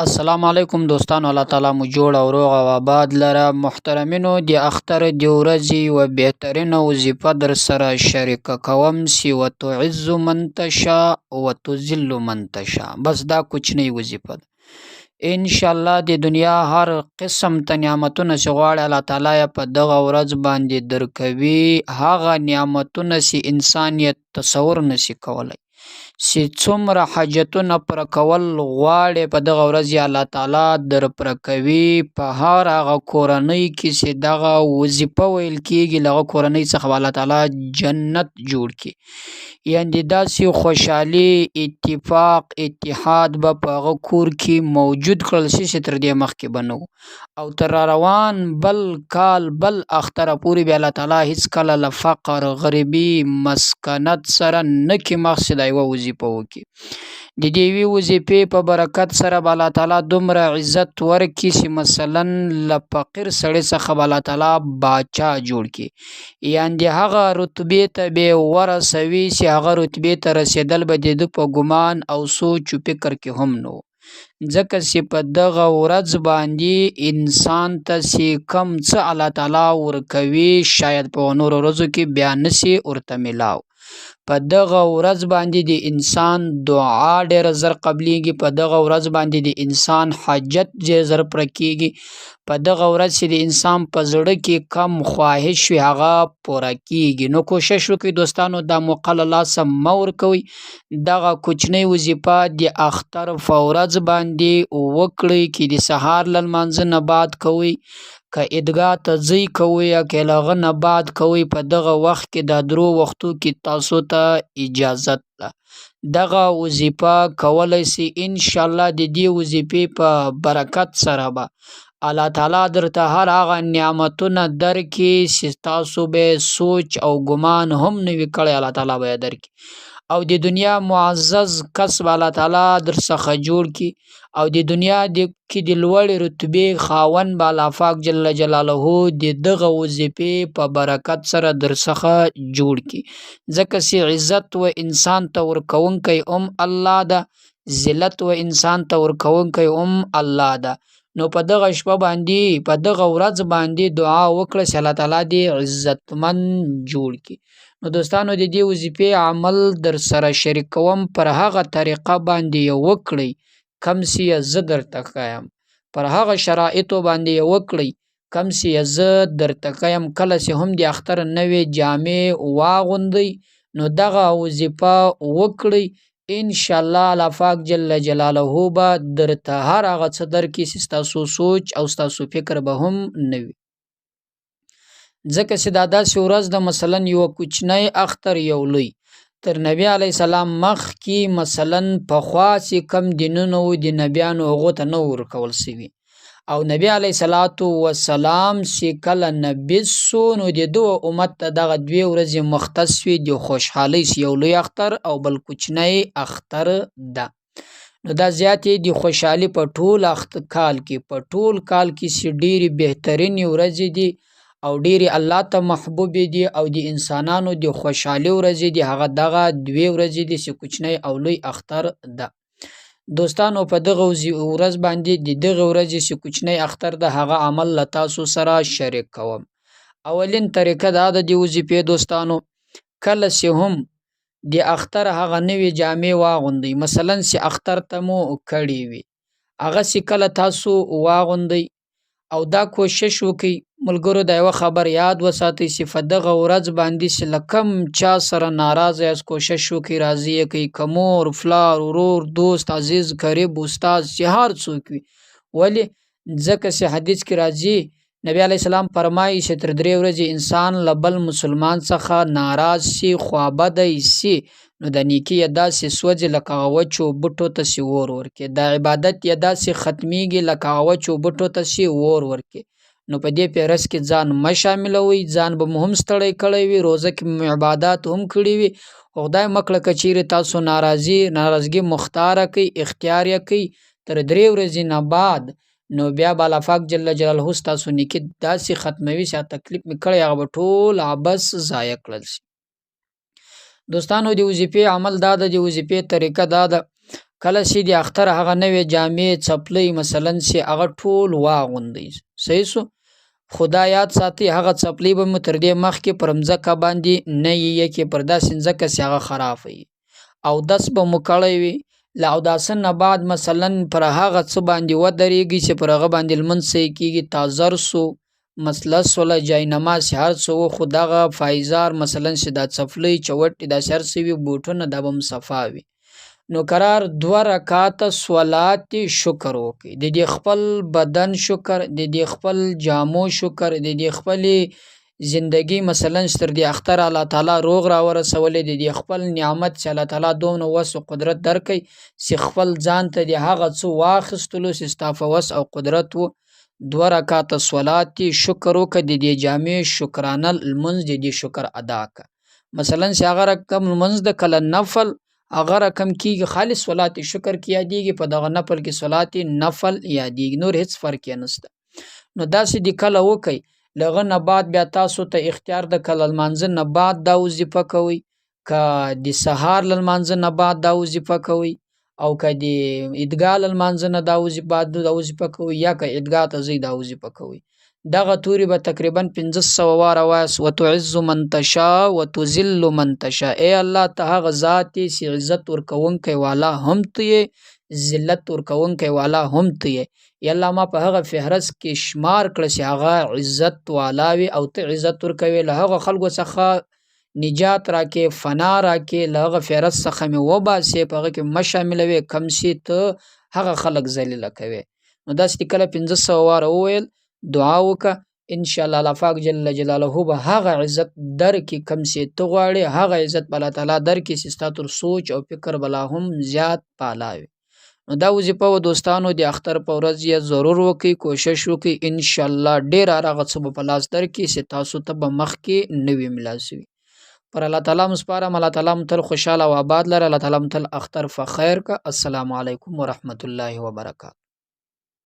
السلام علیکم دوستانو، الله تعالی مو جوړ او روغ او آباد لره. محترمینو، د اختر د ورځې یوه بهترینه وظیفه در سره شریکه کوم چې وتعز من تشاء وتذل من تشاء. بس دا کوچنی وظیفه ده. ان شاء الله د دنیا هر قسم ته نعمتونه چې غواړي الله تعالی یې په دغه ورځ باندې درکوي. هغه نعمتونه چې انسان یې تصور نشي کولی، چې څومره حاجتونه پوره کول غواړې په دغه ورځ یې الله تعالی در پوره کوي. په هر هغه کورنۍ کې چې دغه وظیفه ویل کېږي، له هغه کورنۍ څخه به الله تعالی جنت جوړ کړي. یعنې داسې خوشحالي، اتفاق، اتحاد به په هغه کور کې موجود کړل شي چې تر دې مخکې به نه و. او تر را روان بل کال بل اختره پورې به الله تعالی هیڅکله له فقر، غریبي، مسکنت سره نه کې مخ چې دا یوه وظیفه وکړي. د دې یوې وظیفې په برکت سره به الله تعالی دومره عزت ورکړي چې مثلا له فقیر سړي څخه به الله تعالی باچا جوړ کړي. یعنې د هغه رتبې ته به ورسوي چې هغه رتبې ته رسېدل به د ده په ګمان او سوچ و فکر کې هم نه و. ځکه چې په دغه ورځ باندې انسان ته چې کم څه الله تعالی ورکوي، شاید په نورو ورځو کې بیا نشي ورته میلاو. په دغه ورځ باندې د انسان دعا ډېره زر قبلیږي. په دغه ورځ باندې د انسان حاجت ډېر زر پوره کېږي. په دغه ورځ چې د انسان په زړه کې کم خواهش وي هغه پوره کېږي. نو کوشش وکړئ دوستانو، دا موقع له لاسه مه ورکوئ. دغه کوچنۍ وظیفه د اختر په ورځ باندې وکړئ. که د سهار له لمانځه نه بعد کوئ، که عیدګاه ته ځئ کوئ، یا که له هغه نه بعد کوئ، په دغه وخت کې دا درو وختو کې تاسو ته اجازت ده. دغه وظیفه کولی سي. انشاءالله د دې وظیفې په برکت سره به الله تعالی درته هر هغه نعمتونه درکړي چې تاسو به سوچ او ګمان هم نه وي کړی، الله تعالی به یې درکړي. او د دنیا معزز کس به الله تعالی در څخه جوړ کړي. او د دنیا کې د لوړې رتبې خاوند به الله پاک جل جلاله د دغه وظیفې په برکت سره در څخه جوړ کړي. ځکه چې عزت و انسان ته ورکوونکی هم الله ده، ذلت و انسان ته ورکوونکی هم الله ده. نو په دغه شپه باندې، په دغه ورځ باندې دعا وکړه چې الله تعالی دې عزتمن جوړ کړي. نو دوستانو، د دې وظیفې عمل در سره شریک کوم. پر هغه طریقه باندې یې وکړئ کم چې یې زه درته ښایم. پر هغه شرایطو باندې یې وکړئ کم چې یې زه درته ښایم. کله چې هم د اختر نوې جامې واغوندئ، نو دغه وظیفه وکړئ. انشاءالله الله پاک جل جلاله به درته هر هغه څه درکړي چې ستاسو سوچ او ستاسو فکر به هم نه وي. ځکه چې دا داسې ورځ ده، مثلا یوه کوچنی اختر یو لوی. تر نبي علیه السلام مخکې مثلا پخوا چې کم دینونه وو د نبیانو هغو ته نه ورکول سوي. او نبی علیه السلام چې کله نبي سو، نو د ده امت ته دغه دوې ورځې مختص وي د خوشحالۍ، یو لوی اختر او بل کوچنی اختر ده. نو دا زیاتې د خوشحالي په ټول کال کې، په ټول کال کې چې ډېرې بهترینې ورځې دي او ډېرې الله ته محبوبې دي او د انسانانو د خوشحالي ورځې دي، هغه دغه دوې ورځې دي چې کوچنی او لوی اختر ده. دوستانو، په دغه ورځ باندې د دغه ورځې چې کوچنی اختر ده هغه عمل له تاسو سره شریک کوم. اولین طریقه دا ده د وظیفې دوستانو، کله چې هم د اختر هغه نوې جامې واغوندئ، مثلا چې اختر ته مو کړې وي، هغه چې کله تاسو واغوندئ او دا کوشش وکئ ملګرو، دا یوه خبر یاد وساتئ چې په دغه ورځ باندې چې له کم چا سره ناراضه یاست، کوشش وکئ راضي یې کئ. که مور، پلار، ورور، دوست، عزیز، قریب، استاد، چې هر څوک وي. ولې؟ ځکه چې حدیث کې راځي، نبی علیه السلام فرمایي چې تر 3 ورځې انسان له بل مسلمان څخه ناراض شي، خوابدی شي، نو د نیکي یې داسې سوځي لکه هغه وچو بوټو ته چې اور ورکړي. د عبادت یې داسې ختمیږي لکه هغه وچو بوټو ته چې اور ورکړي. نو په دې پیرس کې ځان مه شاملوئ. ځان به مو هم ستړی کړی وي، روزه کې مو عبادات هم کړي وي، خو خدای مه کړه که چیرې تاسو ناراضګي مختاره کوئ، اختیار یې کوئ تر 3 ورځې نه بعد، نو بیا به الله پاک جل جلاله ستاسو نیکي داسې ختموي چې تکلیف مې کړی هغه به ټول عبث ضایع کړل شي. دوستانو، د وظیفې عمل دا ده، د وظیفې طریقه دا ده، کله چې د اختر هغه نوې جامې څپلۍ مثلا چې هغه ټول واغوندئ. صحیح شو. خدا یاد ساتي هغه څپلۍ به مو تر دې مخکې پر مځکه باندې نه یې کې پر داسې مځکه چې هغه خراب وي. اودس به مو کړی وي. له اوداسه نه بعد مثلا پر هغه څه باندې ودرېږي چې پر هغه باندې لمونځ صحیح کېږي، تازر سو، مثلث وله، جاینماز چې هر څه و، خو دغه پایزار مثلا چې دا څپلۍ چوټې داسې هر څه وي، بوټونه دا به م صفا وي. نو قرار 2 رکعاته صلات شکر وکړي، د دې خپل بدن شکر، د دې خپل جامو شکر، د دې خپلې زندگی مثلا ستر دی اختر الله تعالی روغ را ورسولې، د دې خپل نعمت چې الله تعالی دومره وس او قدرت درکې چې خپل ځان ته د هغه څه واخستلو چې ستاسو وس او قدرت وو. 2 رکعاته صلات شکر وکړه، د دې جامع شکرانه لمونځ د دې شکر ادا کړه. مثلا چې هغه رقم لمونځ د کله نفل هغه رقم کېږي، خالص صلات شکر کې یادېږي، په دغه نفل کې صلات نفل یادېږي، نور هیڅ فرق یې نشته. نو داسې د کله وکئ. لغه نه بعد بیا تاسو ته اختیار د کله لمانځه نه بعد دا وظیفه کوئ، که د سهار له لمانځه نه بعد دا وظیفه کوئ، او که د عیدګاه له لمانځه نه دا وظیفه کوئ، یا که عیدګاه ته ځئ دا وظیفه کوئ. دغه توري به تقریبا 1500 واره وایاست. وتعز من تشاء وتذل من تشاء. ای الله ته هغه ذات چې عزت ورکوونکی والا هم ته یې، ذلت ورکوونکی والا هم ته یې. یا الله ما په هغه فهرست کې شمار کړه چې هغه عزت والا وي، او ته عزت ورکوي. له هغه خلکو څخه نجات راکې، فنا راکې، له هغه فهرست څخه مې وباسې، په هغه کې مه شاملوې کم چې ته هغه خلک ذلیله کوې. نو داسې کله 1500 واره وویل، دعا وکړه، ان شاء الله الله پاک جل جلاله به هغه عزت درکې کم چې ته غواړې، هغه عزت به الله تعالی درکې چې ستا تر سوچ او فکر بلا هم زیات بالا وي. نو دا وظیفه و دوستانو د اختر په ورځ یې ضرور وکړئ، کوشش وکړئ، ان شاء الله ډیر هغه څه به په لاس درکې چې تاسو ته به مخکې نه وي ملاسوي. پر الله تعالی مسپارم، الله تعالی مو تل خوشاله او آباد لره، الله تعالی مو تل اختر په خیر کا. السلام علیکم ورحمت الله وبرکاته.